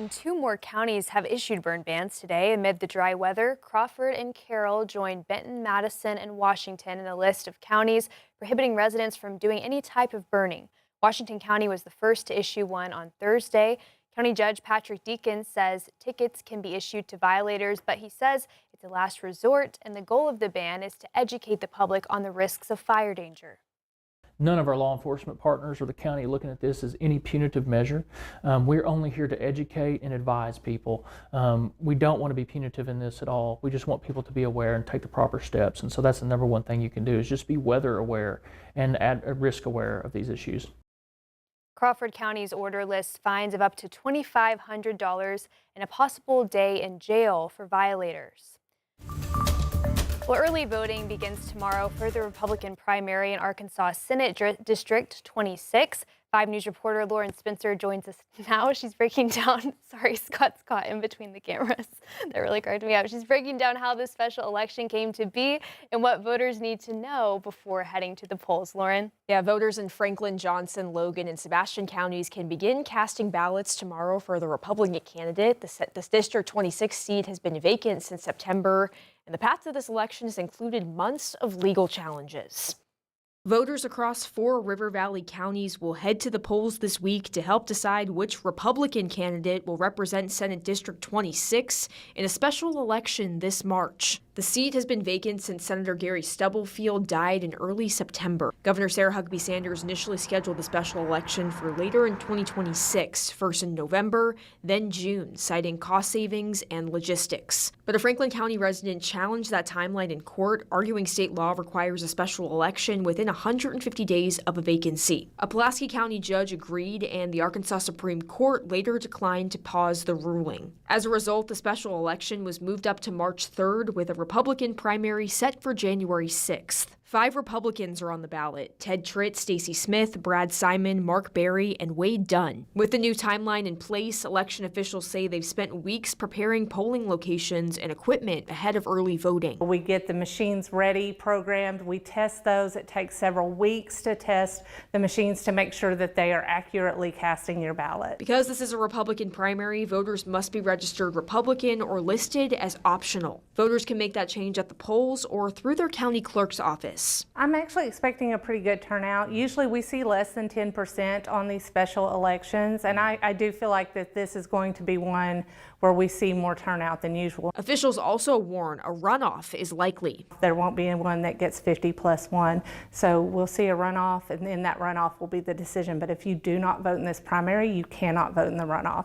And two more counties have issued burn bans today amid the dry weather. Crawford and Carroll joined Benton, Madison, and Washington in a list of counties prohibiting residents from doing any type of burning. Washington County was the first to issue one on Thursday. County Judge Patrick Deacon says tickets can be issued to violators, but he says it's a last resort, and the goal of the ban is to educate the public on the risks of fire danger. None of our law enforcement partners or the county looking at this as any punitive measure. We're only here to educate and advise people. We don't want to be punitive in this at all. We just want people to be aware and take the proper steps. And so that's the number one thing you can do is just be weather aware and risk aware of these issues. Crawford County's order lists fines of up to $2,500 and a possible day in jail for violators. Well, early voting begins tomorrow for the Republican primary in Arkansas Senate District 26. 5 News reporter Lauren Spencer joins us now. She's breaking down, sorry, Scott's caught in between the cameras. That really cracked me up. She's breaking down how this special election came to be and what voters need to know before heading to the polls. Lauren? Yeah, voters in Franklin, Johnson, Logan, and Sebastian counties can begin casting ballots tomorrow for the Republican candidate. This District 26 seat has been vacant since September, and the path to this election has included months of legal challenges. Voters across 4 River Valley counties will head to the polls this week to help decide which Republican candidate will represent Senate District 26 in a special election this March. The seat has been vacant since Senator Gary Stubblefield died in early September. Governor Sarah Huckabee Sanders initially scheduled the special election for later in 2026, first in November, then June, citing cost savings and logistics. But a Franklin County resident challenged that timeline in court, arguing state law requires a special election within 150 days of a vacancy. A Pulaski County judge agreed, and the Arkansas Supreme Court later declined to pause the ruling. As a result, the special election was moved up to March 3rd with a Republican primary set for January 6th. 5 Republicans are on the ballot: Ted Tritt, Stacey Smith, Brad Simon, Mark Berry, and Wade Dunn. With the new timeline in place, election officials say they've spent weeks preparing polling locations and equipment ahead of early voting. We get the machines ready, programmed. We test those. It takes several weeks to test the machines to make sure that they are accurately casting your ballot. Because this is a Republican primary, voters must be registered Republican or listed as optional. Voters can make that change at the polls or through their county clerk's office. I'm actually expecting a pretty good turnout. Usually we see less than 10% on these special elections, and I do feel like that this is going to be one where we see more turnout than usual. Officials also warn a runoff is likely. There won't be one that gets 50+1, so we'll see a runoff, and then that runoff will be the decision. But if you do not vote in this primary, you cannot vote in the runoff.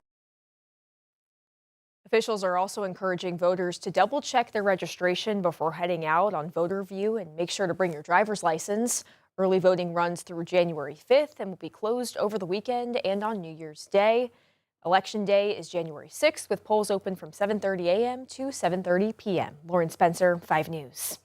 Officials are also encouraging voters to double check their registration before heading out on VoterView and make sure to bring your driver's license. Early voting runs through January 5th and will be closed over the weekend and on New Year's Day. Election Day is January 6th with polls open from 7:30 a.m. to 7:30 p.m. Lauren Spencer, 5 News.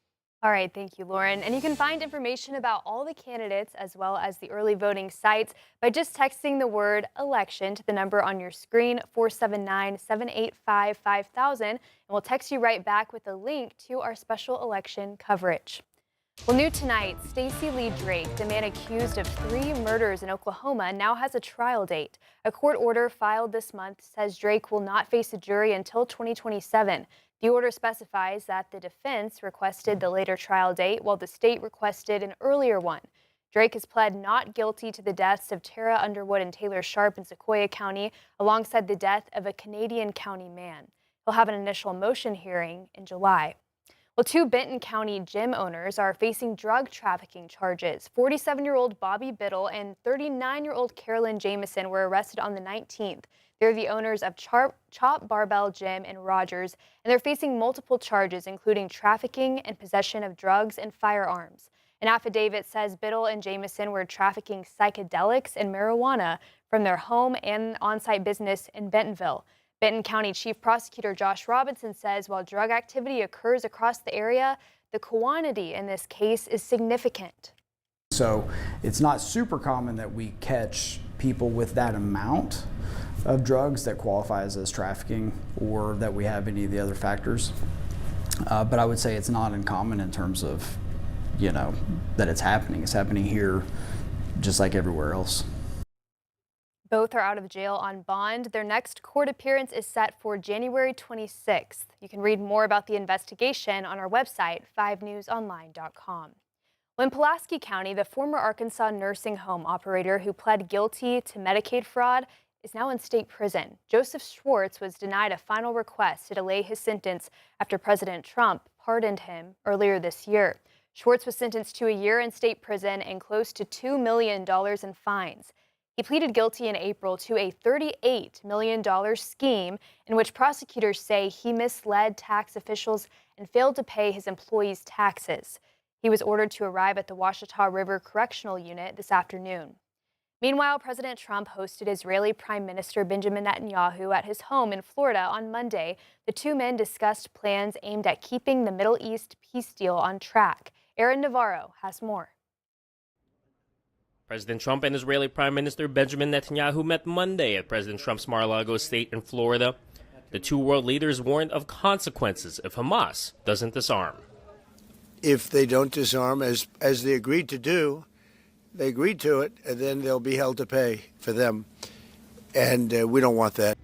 All right, thank you, Lauren. And you can find information about all the candidates as well as the early voting sites by just texting the word election to the number on your screen, 479-785-5000, and we'll text you right back with a link to our special election coverage. Well, new tonight, Stacey Lee Drake, the man accused of 3 murders in Oklahoma, now has a trial date. A court order filed this month says Drake will not face a jury until 2027. The order specifies that the defense requested the later trial date while the state requested an earlier one. Drake has pled not guilty to the deaths of Tara Underwood and Taylor Sharp in Sequoia County, alongside the death of a Canadian county man. He'll have an initial motion hearing in July. Well, 2 Benton County gym owners are facing drug trafficking charges. 47-year-old Bobby Biddle and 39-year-old Carolyn Jamison were arrested on the 19th. They're the owners of Chop Barbell Gym in Rogers, and they're facing multiple charges, including trafficking and possession of drugs and firearms. An affidavit says Biddle and Jamison were trafficking psychedelics and marijuana from their home and on-site business in Bentonville. Benton County Chief Prosecutor Josh Robinson says while drug activity occurs across the area, the quantity in this case is significant. So it's not super common that we catch people with that amount of drugs that qualifies as trafficking or that we have any of the other factors. But I would say it's not uncommon in terms of, that it's happening. It's happening here just like everywhere else. Both are out of jail on bond. Their next court appearance is set for January 26th. You can read more about the investigation on our website, 5newsonline.com. Well, in Pulaski County, the former Arkansas nursing home operator who pled guilty to Medicaid fraud is now in state prison. Joseph Schwartz was denied a final request to delay his sentence after President Trump pardoned him earlier this year. Schwartz was sentenced to a year in state prison and close to $2 million in fines. He pleaded guilty in April to a $38 million scheme in which prosecutors say he misled tax officials and failed to pay his employees' taxes. He was ordered to arrive at the Washita River Correctional Unit this afternoon. Meanwhile, President Trump hosted Israeli Prime Minister Benjamin Netanyahu at his home in Florida on Monday. The two men discussed plans aimed at keeping the Middle East peace deal on track. Aaron Navarro has more. President Trump and Israeli Prime Minister Benjamin Netanyahu met Monday at President Trump's Mar-a-Lago estate in Florida. The two world leaders warned of consequences if Hamas doesn't disarm. If they don't disarm, as they agreed to do, they agreed to it, and then they'll be held to pay for them. And we don't want that.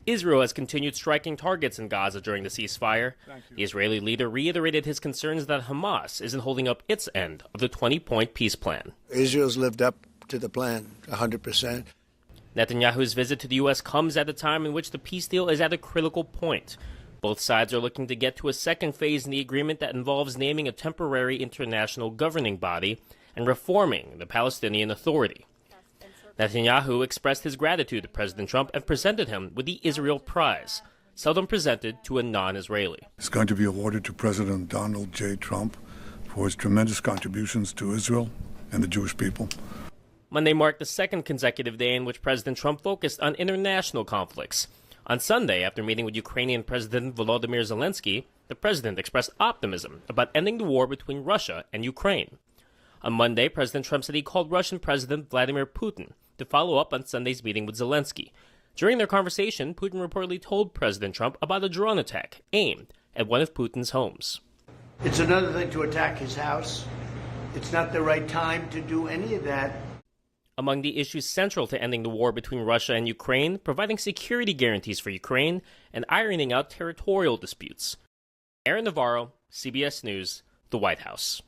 Israel has continued striking targets in Gaza during the ceasefire. The Israeli leader reiterated his concerns that Hamas isn't holding up its end of the 20-point peace plan. Israel's lived up to the plan 100%. Netanyahu's visit to the U.S. comes at a time in which the peace deal is at a critical point. Both sides are looking to get to a second phase in the agreement that involves naming a temporary international governing body and reforming the Palestinian Authority. Netanyahu expressed his gratitude to President Trump and presented him with the Israel Prize, seldom presented to a non-Israeli. It's going to be awarded to President Donald J. Trump for his tremendous contributions to Israel and the Jewish people. Monday marked the second consecutive day in which President Trump focused on international conflicts. On Sunday, after meeting with Ukrainian President Volodymyr Zelensky, the president expressed optimism about ending the war between Russia and Ukraine. On Monday, President Trump said he called Russian President Vladimir Putin to follow up on Sunday's meeting with Zelensky. During their conversation, Putin reportedly told President Trump about a drone attack aimed at one of Putin's homes. It's another thing to attack his house. It's not the right time to do any of that. Among the issues central to ending the war between Russia and Ukraine, providing security guarantees for Ukraine and ironing out territorial disputes. Aaron Navarro, CBS News, the White House.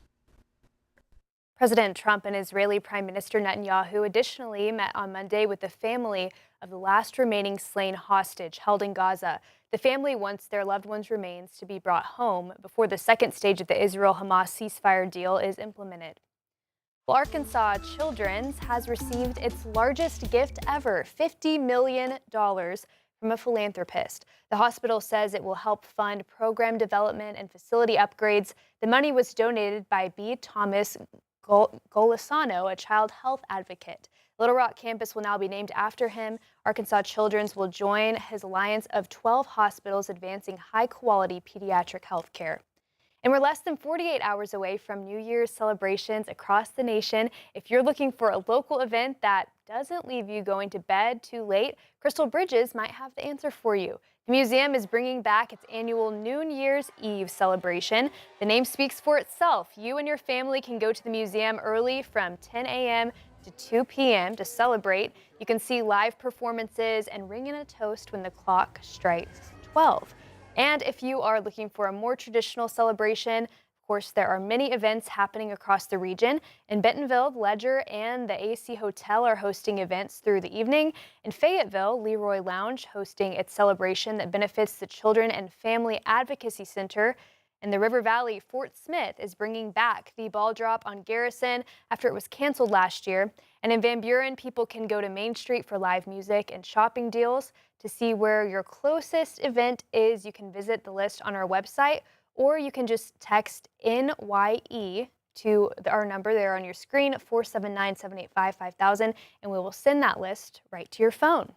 President Trump and Israeli Prime Minister Netanyahu additionally met on Monday with the family of the last remaining slain hostage held in Gaza. The family wants their loved one's remains to be brought home before the second stage of the Israel-Hamas ceasefire deal is implemented. Well, Arkansas Children's has received its largest gift ever, $50 million from a philanthropist. The hospital says it will help fund program development and facility upgrades. The money was donated by B. Thomas Golisano, a child health advocate. Little Rock campus will now be named after him. Arkansas Children's will join his alliance of 12 hospitals advancing high-quality pediatric health care. And we're less than 48 hours away from New Year's celebrations across the nation. If you're looking for a local event that doesn't leave you going to bed too late, Crystal Bridges might have the answer for you. The museum is bringing back its annual New Year's Eve celebration. The name speaks for itself. You and your family can go to the museum early from 10 a.m. to 2 p.m. to celebrate. You can see live performances and ring in a toast when the clock strikes 12. And if you are looking for a more traditional celebration, of course, there are many events happening across the region. In Bentonville, Ledger and the AC Hotel are hosting events through the evening. In Fayetteville, Leroy Lounge hosting its celebration that benefits the Children and Family Advocacy Center. In the River Valley, Fort Smith is bringing back the ball drop on Garrison after it was canceled last year. And in Van Buren, people can go to Main Street for live music and shopping deals. To see where your closest event is, you can visit the list on our website, or you can just text NYE to our number there on your screen, 479-785-5000, and we will send that list right to your phone.